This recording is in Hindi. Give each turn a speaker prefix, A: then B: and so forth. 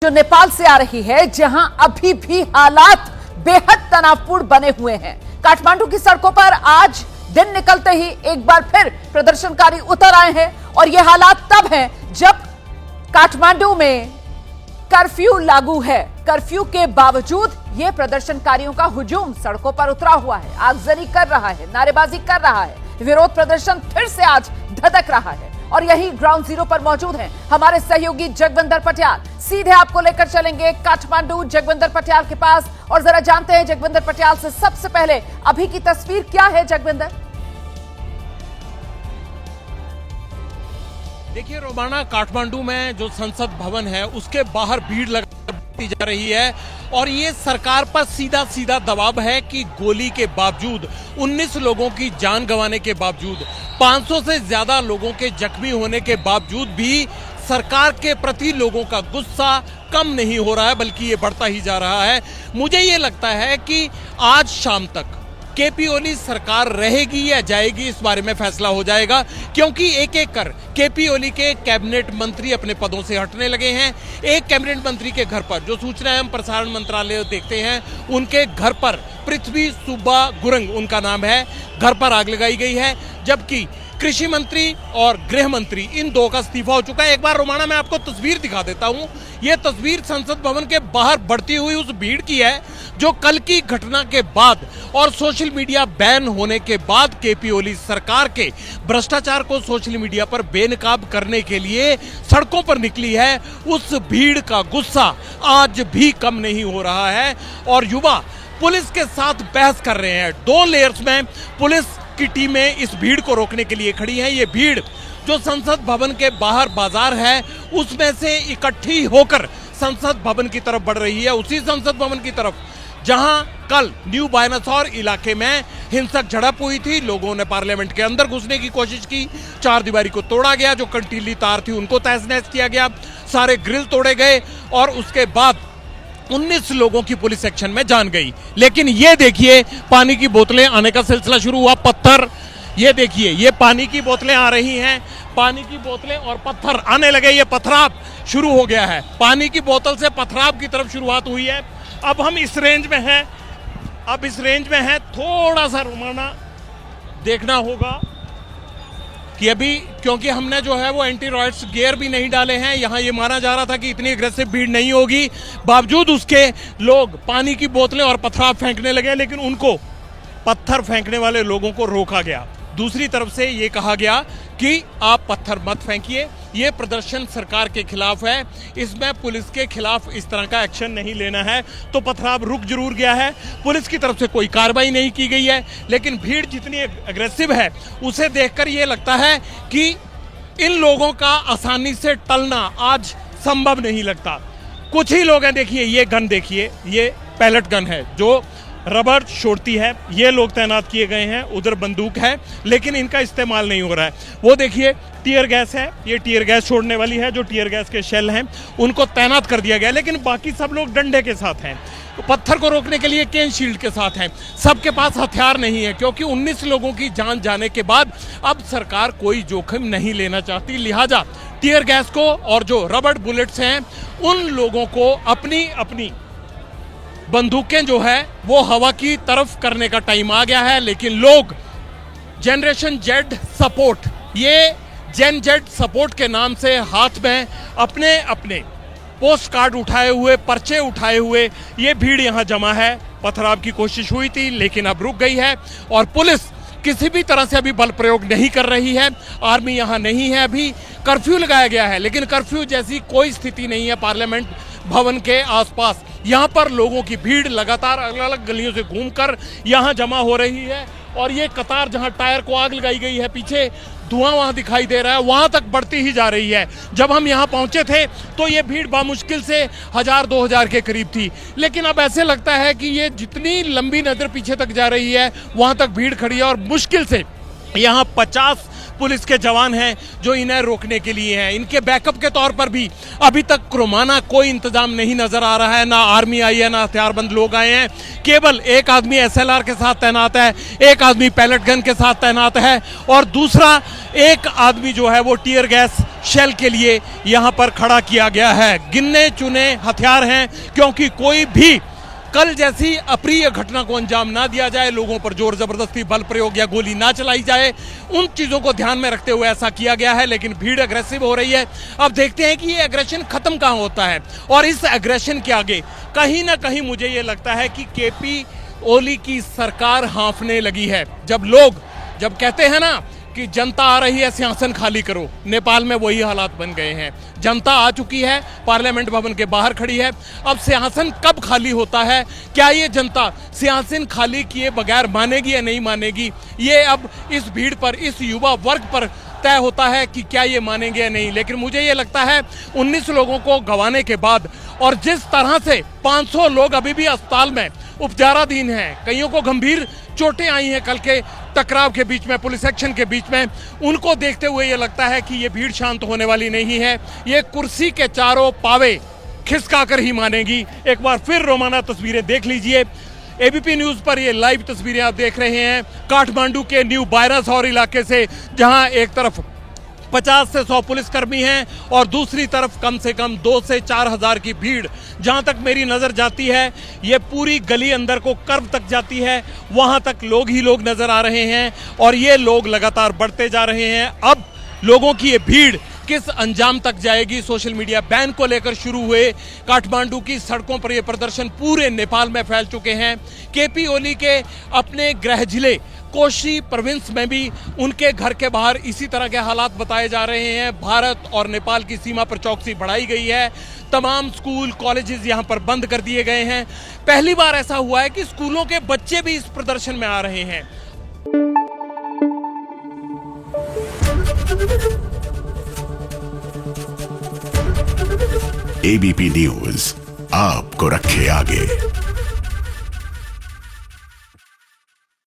A: जो नेपाल से आ रही है, जहां अभी भी हालात बेहद तनावपूर्ण बने हुए हैं। काठमांडू की सड़कों पर आज दिन निकलते ही एक बार फिर प्रदर्शनकारी उतर आए हैं और ये हालात तब हैं जब काठमांडू में कर्फ्यू लागू है। कर्फ्यू के बावजूद ये प्रदर्शनकारियों का हुजूम सड़कों पर उतरा हुआ है, आगजनी कर रहा है, नारेबाजी कर रहा है। विरोध प्रदर्शन फिर से आज धधक रहा है और यही ग्राउंड जीरो पर मौजूद हैं हमारे सहयोगी जगविंदर पटियाल। सीधे आपको लेकर चलेंगे काठमांडू जगविंदर पटियाल के पास और जरा जानते हैं जगविंदर पटियाल से सबसे पहले अभी की तस्वीर क्या है। जगविंदर,
B: देखिए रोमाना, काठमांडू में जो संसद भवन है उसके बाहर भीड़ लगती जा रही है और ये सरकार पर सीधा सीधा दबाव है कि गोली के बावजूद, 19 लोगों की जान गंवाने के बावजूद, 500 से ज्यादा लोगों के जख्मी होने के बावजूद भी सरकार के प्रति लोगों का गुस्सा कम नहीं हो रहा है, बल्कि ये बढ़ता ही जा रहा है। मुझे ये लगता है कि आज शाम तक केपी ओली सरकार रहेगी या जाएगी, इस बारे में फैसला हो जाएगा, क्योंकि एक एक कर केपी ओली के कैबिनेट मंत्री अपने पदों से हटने लगे हैं। एक कैबिनेट मंत्री के घर पर, जो सूचना एवं प्रसारण मंत्रालय देखते हैं, उनके घर पर पृथ्वी सुब्बा गुरंग उनका नाम है, घर पर आग लगाई गई है। जबकि कृषि मंत्री और गृह मंत्री, इन दो का इस्तीफा हो चुका है। एक बार रोमाना मैं आपको तस्वीर दिखा देता हूं। यह तस्वीर संसद भवन के बाहर बढ़ती हुई उस भीड़ की है जो कल की घटना के बाद और सोशल मीडिया बैन होने के बाद केपी ओली सरकार के भ्रष्टाचार को सोशल मीडिया पर बेनकाब करने के लिए सड़कों पर निकली है। उस भीड़ का गुस्सा आज भी कम नहीं हो रहा है और युवा पुलिस के साथ बहस कर रहे हैं। 2 लेयर्स में पुलिस की टीमें इस भीड़ को रोकने के लिए खड़ी हैं। ये भीड़ जो संसद भवन के बाहर बाजार है उसमें से इकट्ठी होकर संसद भवन की तरफ बढ़ रही है, उसी संसद भवन की तरफ जहां कल न्यू बायनासौर इलाके में हिंसक झड़प हुई थी। लोगों ने पार्लियामेंट के अंदर घुसने की कोशिश की, चारदीवारी को तोड़ा गया, जो कंटीली तार थी उनको तहस नहस किया गया, सारे ग्रिल तोड़े गए और उसके बाद 19 लोगों की पुलिस एक्शन में जान गई। लेकिन ये देखिए, पानी की बोतलें आने का सिलसिला शुरू हुआ, पत्थर, ये देखिए, ये पानी की बोतलें आ रही हैं, पानी की बोतलें और पत्थर आने लगे, ये पथराव शुरू हो गया है। पानी की बोतल से पथराव की तरफ शुरुआत हुई है। अब हम इस रेंज में हैं, अब इस रेंज में है, थोड़ा सा रोमाना देखना होगा कि अभी, क्योंकि हमने जो है वो एंटी रॉयट्स गियर भी नहीं डाले हैं। यहाँ ये माना जा रहा था कि इतनी अग्रेसिव भीड़ नहीं होगी, बावजूद उसके लोग पानी की बोतलें और पथराव फेंकने लगे, लेकिन उनको, पत्थर फेंकने वाले लोगों को रोका गया। दूसरी तरफ से ये कहा गया कि आप पत्थर मत फेंकिए, ये प्रदर्शन सरकार के खिलाफ है, इसमें पुलिस के खिलाफ इस तरह का एक्शन नहीं लेना है। तो पथराव रुक जरूर गया है, पुलिस की तरफ से कोई कार्रवाई नहीं की गई है, लेकिन भीड़ जितनी अग्रेसिव है उसे देखकर ये लगता है कि इन लोगों का आसानी से टलना आज संभव नहीं लगता। कुछ ही लोग हैं, देखिए ये गन देखिए, ये पैलेट गन है जो रबर छोड़ती है, ये लोग तैनात किए गए हैं, उधर बंदूक है लेकिन इनका इस्तेमाल नहीं हो रहा है। वो देखिए टीयर गैस है, ये टीयर गैस छोड़ने वाली है, जो टीयर गैस के शेल हैं उनको तैनात कर दिया गया, लेकिन बाकी सब लोग डंडे के साथ हैं, पत्थर को रोकने के लिए केन शील्ड के साथ हैं। सबके पास हथियार नहीं है, क्योंकि 19 लोगों की जान जाने के बाद अब सरकार कोई जोखिम नहीं लेना चाहती, लिहाजा टीयर गैस को और जो रबर बुलेट्स हैं उन लोगों को अपनी अपनी बंदूकें जो है वो हवा की तरफ करने का टाइम आ गया है। लेकिन लोग जनरेशन जेड सपोर्ट, ये जेन जेड सपोर्ट के नाम से हाथ में अपने अपने पोस्ट कार्ड उठाए हुए, पर्चे उठाए हुए ये भीड़ यहां जमा है। पथराव की कोशिश हुई थी लेकिन अब रुक गई है और पुलिस किसी भी तरह से अभी बल प्रयोग नहीं कर रही है, आर्मी यहां नहीं है। अभी कर्फ्यू लगाया गया है, लेकिन कर्फ्यू जैसी कोई स्थिति नहीं है पार्लियामेंट भवन के आसपास। यहां पर लोगों की भीड़ लगातार अलग अलग गलियों से घूमकर यहां जमा हो रही है और ये कतार, जहां टायर को आग लगाई गई है, पीछे धुआं वहां दिखाई दे रहा है, वहां तक बढ़ती ही जा रही है। जब हम यहां पहुंचे थे तो ये भीड़ बामुश्किल से 1000-2000 के करीब थी, लेकिन अब ऐसे लगता है कि ये जितनी लंबी नजर पीछे तक जा रही है वहां तक भीड़ खड़ी है और मुश्किल से यहां 50 पुलिस के जवान हैं जो इन्हें रोकने के लिए हैं। इनके बैकअप के तौर पर भी अभी तक क्रोमाना कोई इंतजाम नहीं नजर आ रहा है। ना आर्मी आई है, ना हथियारबंद लोग आए हैं। केवल एक आदमी SLR के साथ तैनात है, एक आदमी पैलेट गन के साथ तैनात है और दूसरा एक आदमी जो है वो टीयर गैस शेल के लिए यहां पर खड़ा किया गया है। गिने चुने हथियार हैं क्योंकि कोई भी कल जैसी अप्रिय घटना को अंजाम ना दिया जाए, लोगों पर जोर जबरदस्ती बल प्रयोग या गोली ना चलाई जाए, उन चीजों को ध्यान में रखते हुए ऐसा किया गया है। लेकिन भीड़ अग्रेसिव हो रही है। अब देखते हैं कि ये एग्रेशन खत्म कहां होता है और इस एग्रेशन के आगे कहीं ना कहीं मुझे ये लगता है कि KP ओली की सरकार हांफने लगी है। जब कहते हैं ना कि जनता आ रही है सिंहासन खाली करो, नेपाल में वही हालात बन गए हैं। जनता आ चुकी है, पार्लियामेंट भवन के बाहर खड़ी है। अब सिंहासन कब खाली होता है, क्या ये जनता सिंहासन खाली किए बगैर मानेगी या नहीं मानेगी, ये अब इस भीड़ पर, इस युवा वर्ग पर तय होता है कि क्या ये मानेंगे या नहीं। लेकिन मुझे ये लगता है 19 लोगों को गंवाने के बाद और जिस तरह से 500 लोग अभी भी अस्पताल में उपचाराधीन हैं, कईयों को गंभीर चोटें आई हैं कल के टकराव के बीच में, पुलिस एक्शन के बीच में, उनको देखते हुए ये लगता है कि ये भीड़ शांत होने वाली नहीं है। ये कुर्सी के चारों पावे खिसकाकर ही मानेगी। एक बार फिर रोमाना तस्वीरें देख लीजिए। ABP न्यूज पर ये लाइव तस्वीरें आप देख रहे हैं काठमांडू के न्यू बायरासौर इलाके से, जहां एक तरफ 50 से 100 पुलिसकर्मी हैं और दूसरी तरफ कम से कम 2 से 4 हजार की भीड़। जहां तक मेरी नजर जाती है ये पूरी गली अंदर को कर्व तक जाती है, वहां तक लोग ही लोग नजर आ रहे हैं और ये लोग लगातार बढ़ते जा रहे हैं। अब लोगों की ये भीड़ किस अंजाम तक जाएगी। सोशल मीडिया बैन को लेकर शुरू हुए काठमांडू की सड़कों पर ये प्रदर्शन पूरे नेपाल में फैल चुके हैं। KP ओली के अपने गृह जिले कोशी प्रोविंस में भी उनके घर के बाहर इसी तरह के हालात बताए जा रहे हैं। भारत और नेपाल की सीमा पर चौकसी बढ़ाई गई है। तमाम स्कूल कॉलेजेस यहां पर बंद कर दिए गए हैं। पहली बार ऐसा हुआ है कि स्कूलों के बच्चे भी इस प्रदर्शन में आ रहे हैं।
C: ABP न्यूज आपको रखे आगे।